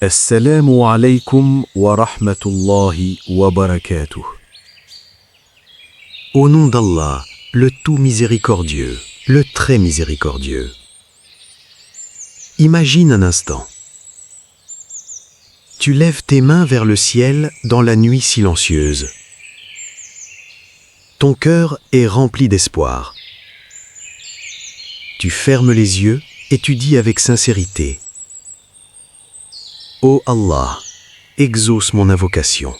Assalamu alaykum wa rahmatullahi wa barakatuh. Au nom d'Allah, le tout miséricordieux, le très miséricordieux. Imagine un instant. Tu lèves tes mains vers le ciel dans la nuit silencieuse. Ton cœur est rempli d'espoir. Tu fermes les yeux et tu dis avec sincérité: Ô Allah, exauce mon invocation.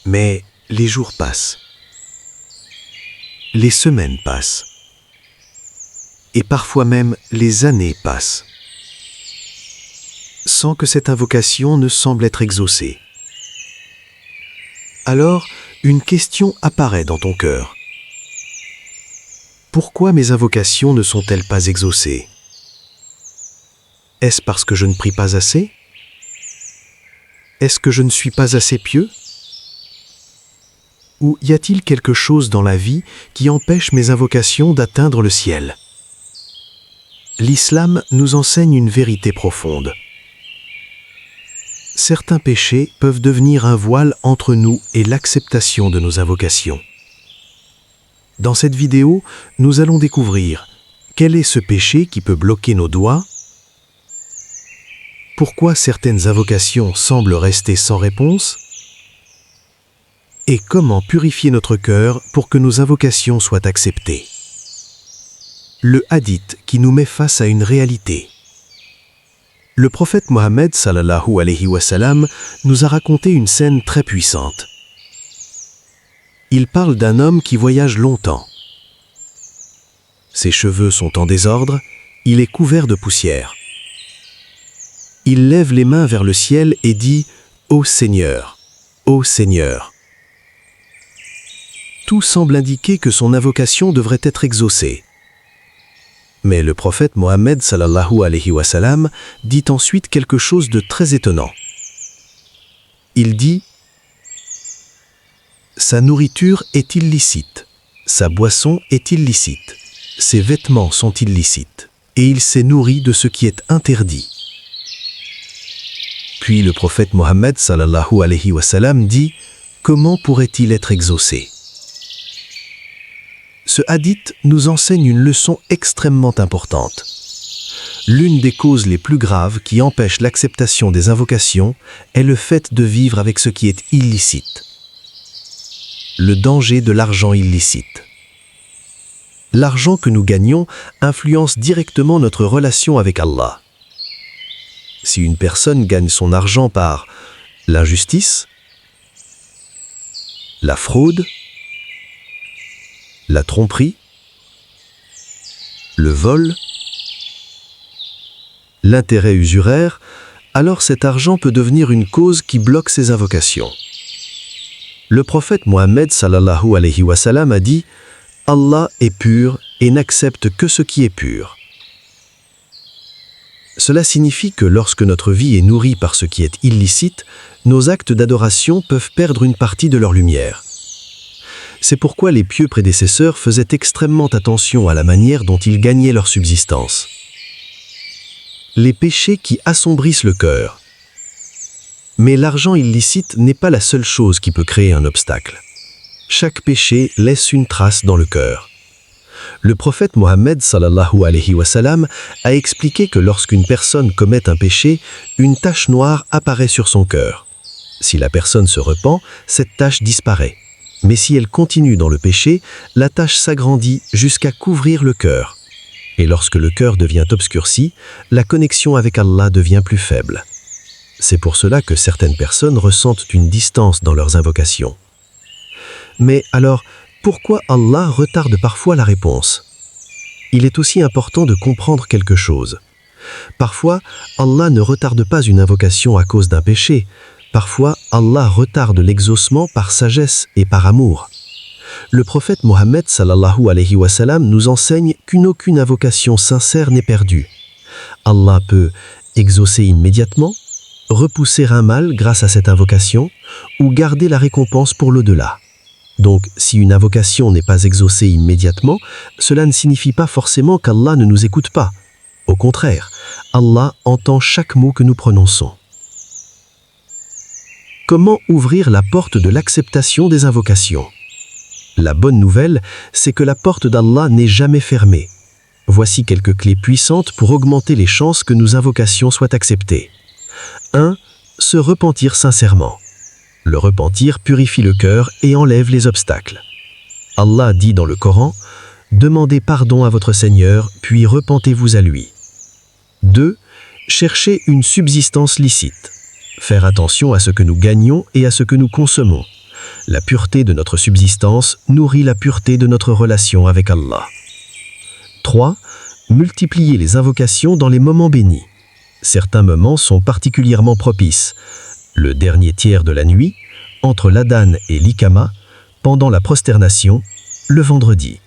Mais les jours passent. Les semaines passent. Et parfois même les années passent, sans que cette invocation ne semble être exaucée. Alors, une question apparaît dans ton cœur. Pourquoi mes invocations ne sont-elles pas exaucées? Est-ce parce que je ne prie pas assez? Est-ce que je ne suis pas assez pieux? Ou y a-t-il quelque chose dans la vie qui empêche mes invocations d'atteindre le ciel? L'islam nous enseigne une vérité profonde. Certains péchés peuvent devenir un voile entre nous et l'acceptation de nos invocations. Dans cette vidéo, nous allons découvrir quel est ce péché qui peut bloquer nos doigts, pourquoi certaines invocations semblent rester sans réponse, et comment purifier notre cœur pour que nos invocations soient acceptées. Le hadith qui nous met face à une réalité. Le prophète Mohammed sallallahu alayhi wa sallam nous a raconté une scène très puissante. Il parle d'un homme qui voyage longtemps. Ses cheveux sont en désordre, il est couvert de poussière. Il lève les mains vers le ciel et dit: Ô Seigneur, ô Seigneur. Tout semble indiquer que son invocation devrait être exaucée. Mais le prophète Mohammed sallallahu alayhi wa sallam dit ensuite quelque chose de très étonnant. Il dit: Sa nourriture est illicite, sa boisson est illicite, ses vêtements sont illicites, et il s'est nourri de ce qui est interdit. Puis le prophète Mohammed sallallahu alayhi wa sallam dit: Comment pourrait-il être exaucé? Ce hadith nous enseigne une leçon extrêmement importante. L'une des causes les plus graves qui empêchent l'acceptation des invocations est le fait de vivre avec ce qui est illicite. Le danger de l'argent illicite. L'argent que nous gagnons influence directement notre relation avec Allah. Si une personne gagne son argent par l'injustice, la fraude, la tromperie, le vol, l'intérêt usuraire, alors cet argent peut devenir une cause qui bloque ses invocations. Le prophète Mohammed sallallahu alayhi wa sallam a dit: Allah est pur et n'accepte que ce qui est pur. Cela signifie que lorsque notre vie est nourrie par ce qui est illicite, nos actes d'adoration peuvent perdre une partie de leur lumière. C'est pourquoi les pieux prédécesseurs faisaient extrêmement attention à la manière dont ils gagnaient leur subsistance. Les péchés qui assombrissent le cœur. Mais l'argent illicite n'est pas la seule chose qui peut créer un obstacle. Chaque péché laisse une trace dans le cœur. Le prophète Mohammed sallallahu alayhi wa sallam a expliqué que lorsqu'une personne commet un péché, une tache noire apparaît sur son cœur. Si la personne se repent, cette tache disparaît. Mais si elle continue dans le péché, la tache s'agrandit jusqu'à couvrir le cœur. Et lorsque le cœur devient obscurci, la connexion avec Allah devient plus faible. C'est pour cela que certaines personnes ressentent une distance dans leurs invocations. Mais alors, pourquoi Allah retarde parfois la réponse? Il est aussi important de comprendre quelque chose. Parfois, Allah ne retarde pas une invocation à cause d'un péché. Parfois, Allah retarde l'exaucement par sagesse et par amour. Le prophète Mohammed sallallahu alayhi wa sallam nous enseigne qu'aucune invocation sincère n'est perdue. Allah peut exaucer immédiatement, repousser un mal grâce à cette invocation, ou garder la récompense pour l'au-delà. Donc, si une invocation n'est pas exaucée immédiatement, cela ne signifie pas forcément qu'Allah ne nous écoute pas. Au contraire, Allah entend chaque mot que nous prononçons. Comment ouvrir la porte de l'acceptation des invocations? La bonne nouvelle, c'est que la porte d'Allah n'est jamais fermée. Voici quelques clés puissantes pour augmenter les chances que nos invocations soient acceptées. 1. Se repentir sincèrement. Le repentir purifie le cœur et enlève les obstacles. Allah dit dans le Coran, « Demandez pardon à votre Seigneur, puis repentez-vous à lui. » 2. Chercher une subsistance licite. Faire attention à ce que nous gagnons et à ce que nous consommons. La pureté de notre subsistance nourrit la pureté de notre relation avec Allah. 3. Multiplier les invocations dans les moments bénis. Certains moments sont particulièrement propices. Le dernier tiers de la nuit, entre l'adhan et l'ikama, pendant la prosternation, le vendredi.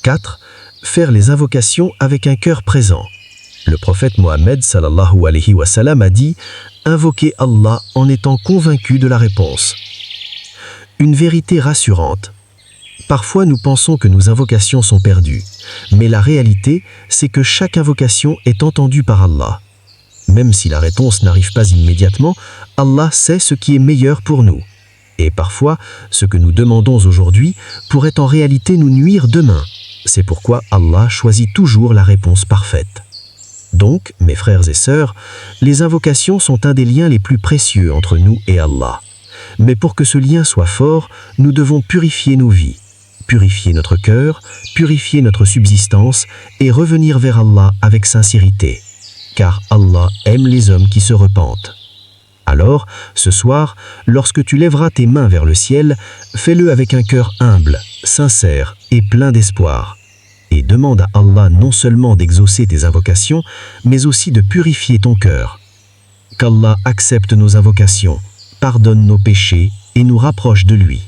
4. Faire les invocations avec un cœur présent. Le prophète Mohammed sallallahu alayhi wa sallam a dit « Invoquez Allah en étant convaincu de la réponse ». Une vérité rassurante. Parfois nous pensons que nos invocations sont perdues, mais la réalité, c'est que chaque invocation est entendue par Allah. Même si la réponse n'arrive pas immédiatement, Allah sait ce qui est meilleur pour nous. Et parfois, ce que nous demandons aujourd'hui pourrait en réalité nous nuire demain. C'est pourquoi Allah choisit toujours la réponse parfaite. Donc, mes frères et sœurs, les invocations sont un des liens les plus précieux entre nous et Allah. Mais pour que ce lien soit fort, nous devons purifier nos vies, purifier notre cœur, purifier notre subsistance et revenir vers Allah avec sincérité. Car Allah aime les hommes qui se repentent. Alors, ce soir, lorsque tu lèveras tes mains vers le ciel, fais-le avec un cœur humble, sincère et plein d'espoir. Et demande à Allah non seulement d'exaucer tes invocations, mais aussi de purifier ton cœur. Qu'Allah accepte nos invocations, pardonne nos péchés et nous rapproche de lui.